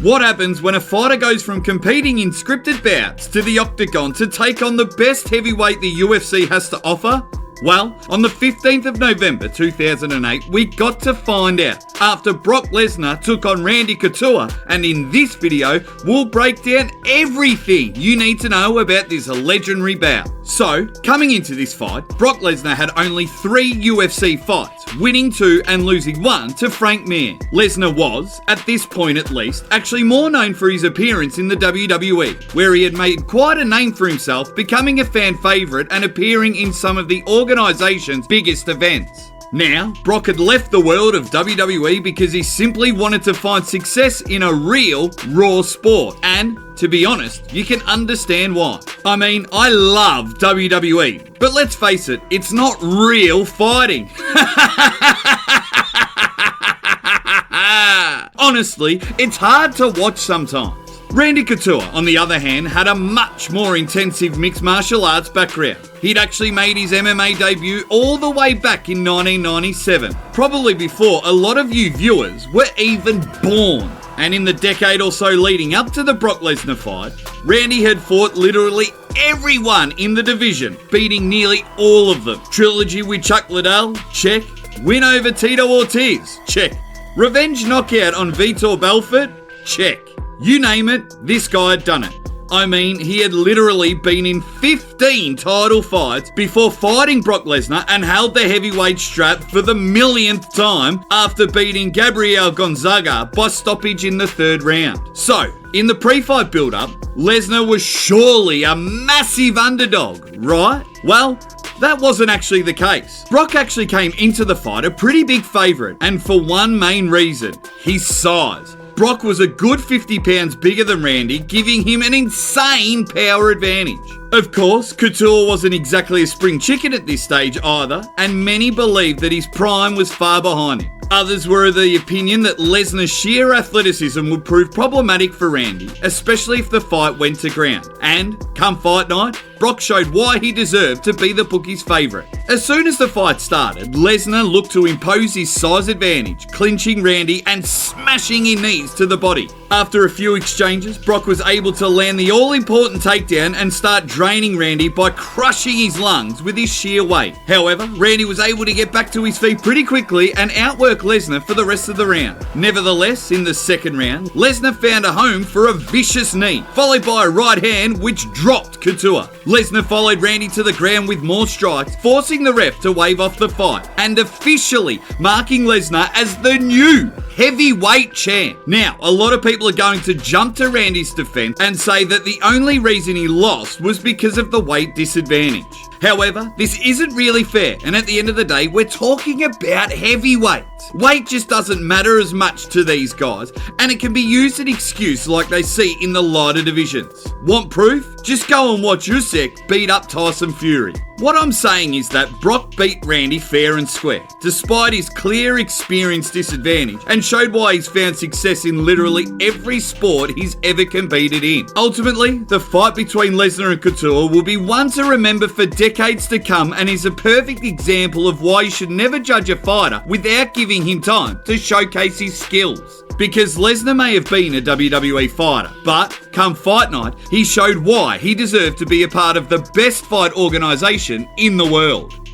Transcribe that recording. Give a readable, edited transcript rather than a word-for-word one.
What happens when a fighter goes from competing in scripted bouts to the Octagon to take on the best heavyweight the UFC has to offer? Well, on the 15th of November 2008, we got to find out after Brock Lesnar took on Randy Couture, and in this video, we'll break down everything you need to know about this legendary bout. So, coming into this fight, Brock Lesnar had only 3 UFC fights, winning 2 and losing 1 to Frank Mir. Lesnar was, at this point at least, actually more known for his appearance in the WWE, where he had made quite a name for himself, becoming a fan favourite and appearing in some of the organisation's biggest events. Now, Brock had left the world of WWE because he simply wanted to find success in a real, raw sport. And, to be honest, you can understand why. I mean, I love WWE, but let's face it, it's not real fighting. Honestly, it's hard to watch sometimes. Randy Couture, on the other hand, had a much more intensive mixed martial arts background. He'd actually made his MMA debut all the way back in 1997, probably before a lot of you viewers were even born. And in the decade or so leading up to the Brock Lesnar fight, Randy had fought literally everyone in the division, beating nearly all of them. Trilogy with Chuck Liddell? Check. Win over Tito Ortiz? Check. Revenge knockout on Vitor Belfort? Check. You name it, this guy had done it. I mean, he had literally been in 15 title fights before fighting Brock Lesnar and held the heavyweight strap for the millionth time after beating Gabriel Gonzaga by stoppage in the 3rd round. So, in the pre-fight build-up, Lesnar was surely a massive underdog, right? Well, that wasn't actually the case. Brock actually came into the fight a pretty big favourite, and for one main reason, his size. Brock was a good 50 pounds bigger than Randy, giving him an insane power advantage. Of course, Couture wasn't exactly a spring chicken at this stage either, and many believed that his prime was far behind him. Others were of the opinion that Lesnar's sheer athleticism would prove problematic for Randy, especially if the fight went to ground. And, come fight night, Brock showed why he deserved to be the bookie's favourite. As soon as the fight started, Lesnar looked to impose his size advantage, clinching Randy and smashing in knees to the body. After a few exchanges, Brock was able to land the all-important takedown and start draining Randy by crushing his lungs with his sheer weight. However, Randy was able to get back to his feet pretty quickly and outwork Lesnar for the rest of the round. Nevertheless, in the 2nd round, Lesnar found a home for a vicious knee, followed by a right hand which dropped Couture. Lesnar followed Randy to the ground with more strikes, forcing the ref to wave off the fight, and officially marking Lesnar as the new heavyweight champ. Now, a lot of people are going to jump to Randy's defense and say that the only reason he lost was because of the weight disadvantage. However, this isn't really fair, and at the end of the day, we're talking about heavyweights. Weight just doesn't matter as much to these guys, and it can be used as an excuse like they see in the lighter divisions. Want proof? Just go and watch Usyk beat up Tyson Fury. What I'm saying is that Brock beat Randy fair and square, despite his clear experience disadvantage, and showed why he's found success in literally every sport he's ever competed in. Ultimately, the fight between Lesnar and Couture will be one to remember for decades to come, and is a perfect example of why you should never judge a fighter without giving him time to showcase his skills. Because Lesnar may have been a WWE fighter, but come fight night, he showed why he deserved to be a part of the best fight organisation in the world.